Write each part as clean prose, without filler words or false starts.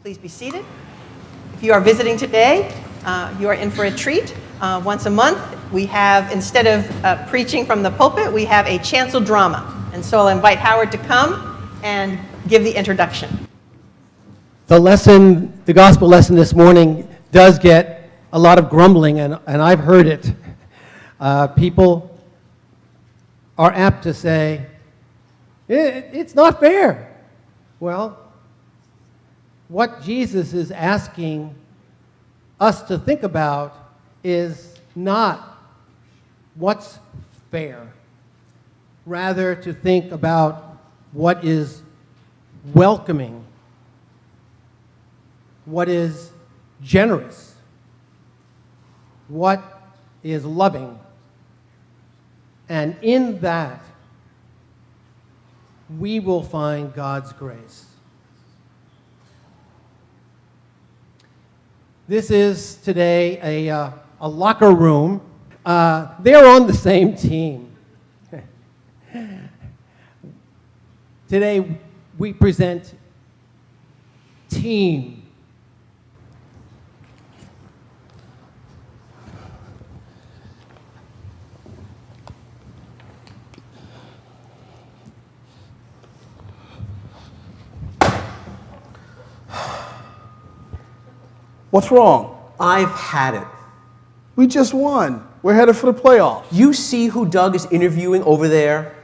Please be seated. If you are visiting today, you are in for a treat. Once a month, we have, instead of preaching from the pulpit, we have a chancel drama. And so I'll invite Howard to come and give the introduction. The gospel lesson this morning does get a lot of grumbling, and I've heard it. People are apt to say, it's not fair. Well, what Jesus is asking us to think about is not what's fair, rather to think about what is welcoming, what is generous, what is loving. And in that, we will find God's grace. This is today a locker room. They're on the same team. Today, we present team. What's wrong? I've had it. We just won. We're headed for the playoffs. You see who Doug is interviewing over there?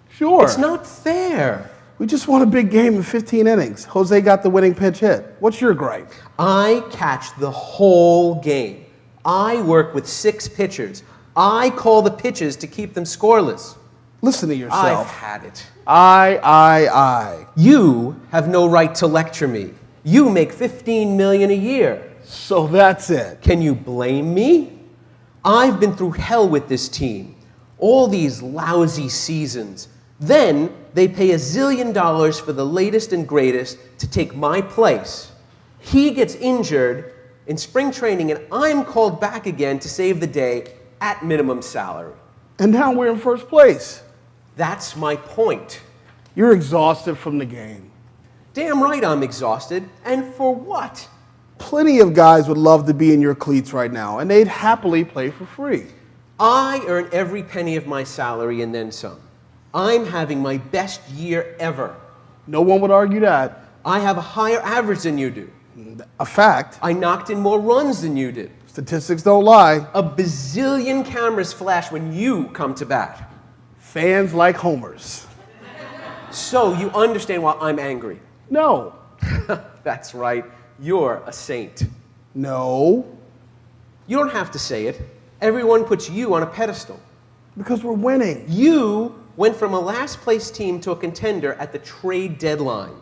Sure. It's not fair. We just won a big game in 15 innings. Jose got the winning pitch hit. What's your gripe? I catch the whole game. I work with 6 pitchers. I call the pitches to keep them scoreless. Listen to I've yourself. had it. I. You have no right to lecture me. You make $15 million a year. So that's it. Can you blame me? I've been through hell with this team. All these lousy seasons. Then they pay $1 zillion for the latest and greatest to take my place. He gets injured in spring training and I'm called back again to save the day at minimum salary. And now we're in first place. That's my point. You're exhausted from the game. Damn right I'm exhausted. And for what? Plenty of guys would love to be in your cleats right now, and they'd happily play for free. I earn every penny of my salary and then some. I'm having my best year ever. No one would argue that. I have a higher average than you do. A fact. I knocked in more runs than you did. Statistics don't lie. A bazillion cameras flash when you come to bat. Fans like homers. So you understand why I'm angry. No. That's right. You're a saint. No. You don't have to say it. Everyone puts you on a pedestal. Because we're winning. You went from a last place team to a contender at the trade deadline.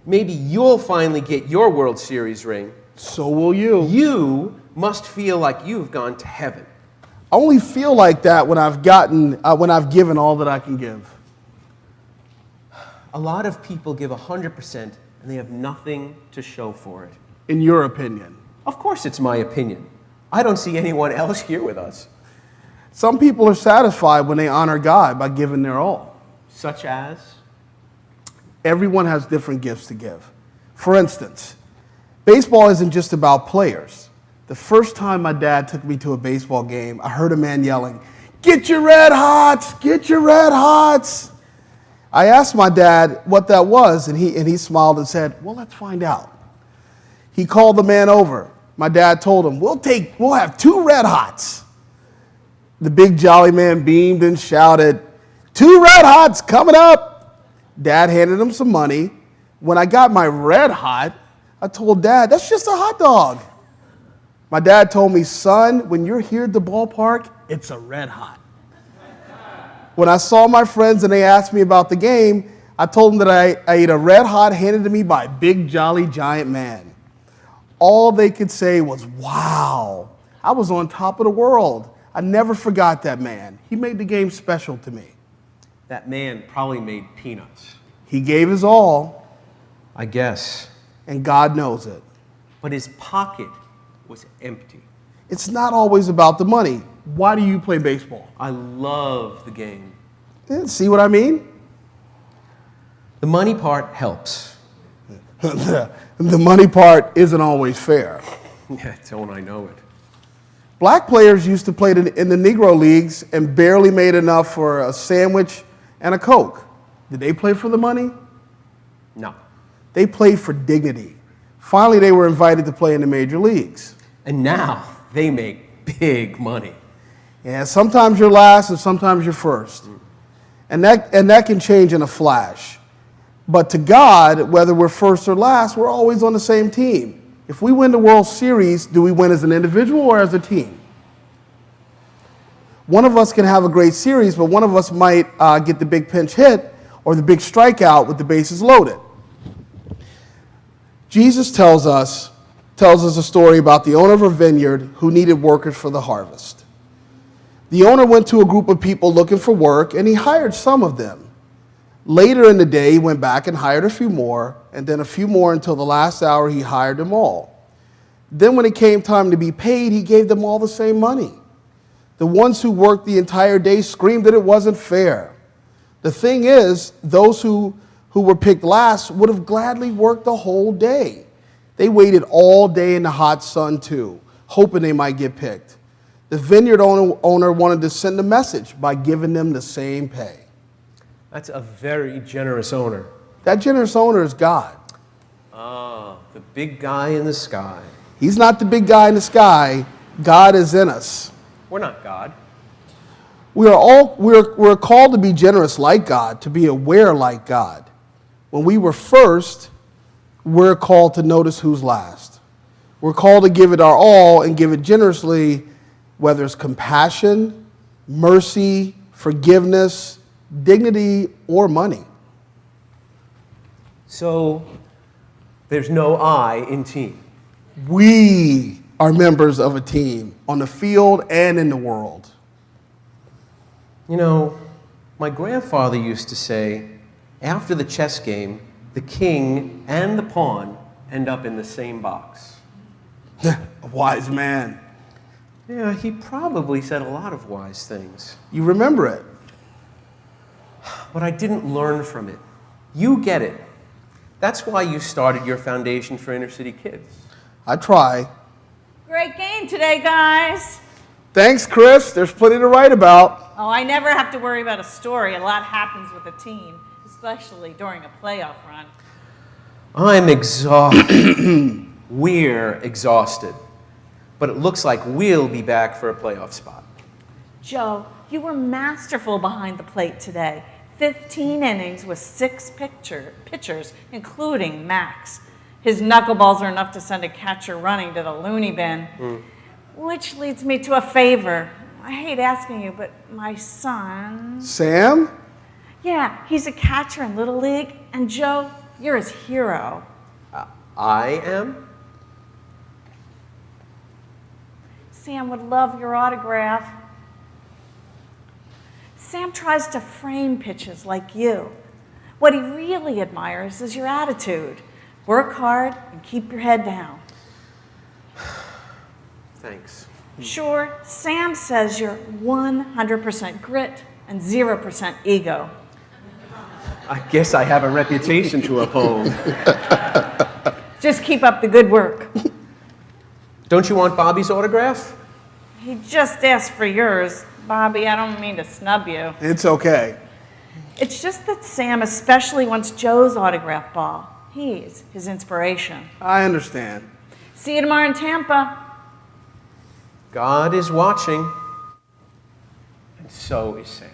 Maybe you'll finally get your World Series ring. So will you. You must feel like you've gone to heaven. I only feel like that when I've given all that I can give. A lot of people give 100% and they have nothing to show for it. In your opinion. Of course it's my opinion. I don't see anyone else here with us. Some people are satisfied when they honor God by giving their all. Such as? Everyone has different gifts to give. For instance, baseball isn't just about players. The first time my dad took me to a baseball game, I heard a man yelling, "Get your red hots! Get your red hots!" I asked my dad what that was, and he smiled and said, "Well, let's find out." He called the man over. My dad told him, we'll have 2 red hots. The big jolly man beamed and shouted, "2 red hots coming up." Dad handed him some money. When I got my red hot, I told Dad, "That's just a hot dog." My dad told me, "Son, when you're here at the ballpark, it's a red hot." When I saw my friends and they asked me about the game, I told them that I ate a red hot handed to me by a big jolly giant man. All they could say was, "Wow, I was on top of the world." I never forgot that man. He made the game special to me. That man probably made peanuts. He gave his all. I guess. And God knows it. But his pocket was empty. It's not always about the money. Why do you play baseball? I love the game. See what I mean? The money part helps. the money part isn't always fair. Yeah, don't I know it. Black players used to play in the Negro leagues and barely made enough for a sandwich and a Coke. Did they play for the money? No. They played for dignity. Finally, they were invited to play in the major leagues. And now they make big money. Yeah, sometimes you're last and sometimes you're first. And that can change in a flash. But to God, whether we're first or last, we're always on the same team. If we win the World Series, do we win as an individual or as a team? One of us can have a great series, but one of us might get the big pinch hit or the big strikeout with the bases loaded. Jesus tells us a story about the owner of a vineyard who needed workers for the harvest. The owner went to a group of people looking for work, and he hired some of them. Later in the day, he went back and hired a few more, and then a few more until the last hour he hired them all. Then when it came time to be paid, he gave them all the same money. The ones who worked the entire day screamed that it wasn't fair. The thing is, those who were picked last would have gladly worked the whole day. They waited all day in the hot sun too, hoping they might get picked. The vineyard owner wanted to send a message by giving them the same pay. That's a very generous owner. That generous owner is God. Ah, the big guy in the sky. He's not the big guy in the sky. God is in us. We're not God. We're called to be generous like God, to be aware like God. When we were first, we're called to notice who's last. We're called to give it our all and give it generously, whether it's compassion, mercy, forgiveness, dignity, or money. So there's no I in team. We are members of a team on the field and in the world. You know, my grandfather used to say, after the chess game, the king and the pawn end up in the same box. A wise man. Yeah, he probably said a lot of wise things. You remember it. But I didn't learn from it. You get it. That's why you started your foundation for inner city kids. I try. Great game today, guys. Thanks, Chris. There's plenty to write about. Oh, I never have to worry about a story. A lot happens with a team, especially during a playoff run. I'm exhausted. We're exhausted. But it looks like we'll be back for a playoff spot. Joe, you were masterful behind the plate today. 15 innings with 6 pitchers, including Max. His knuckleballs are enough to send a catcher running to the loony bin. Which leads me to a favor. I hate asking you, but my son... Sam? Yeah, he's a catcher in Little League. And Joe, you're his hero. I am? Sam would love your autograph. Sam tries to frame pitches like you. What he really admires is your attitude. Work hard and keep your head down. Thanks. Sure, Sam says you're 100% grit and 0% ego. I guess I have a reputation to uphold. Just keep up the good work. Don't you want Bobby's autograph? He just asked for yours. Bobby, I don't mean to snub you. It's okay. It's just that Sam especially wants Joe's autograph ball. He's his inspiration. I understand. See you tomorrow in Tampa. God is watching. And so is Sam.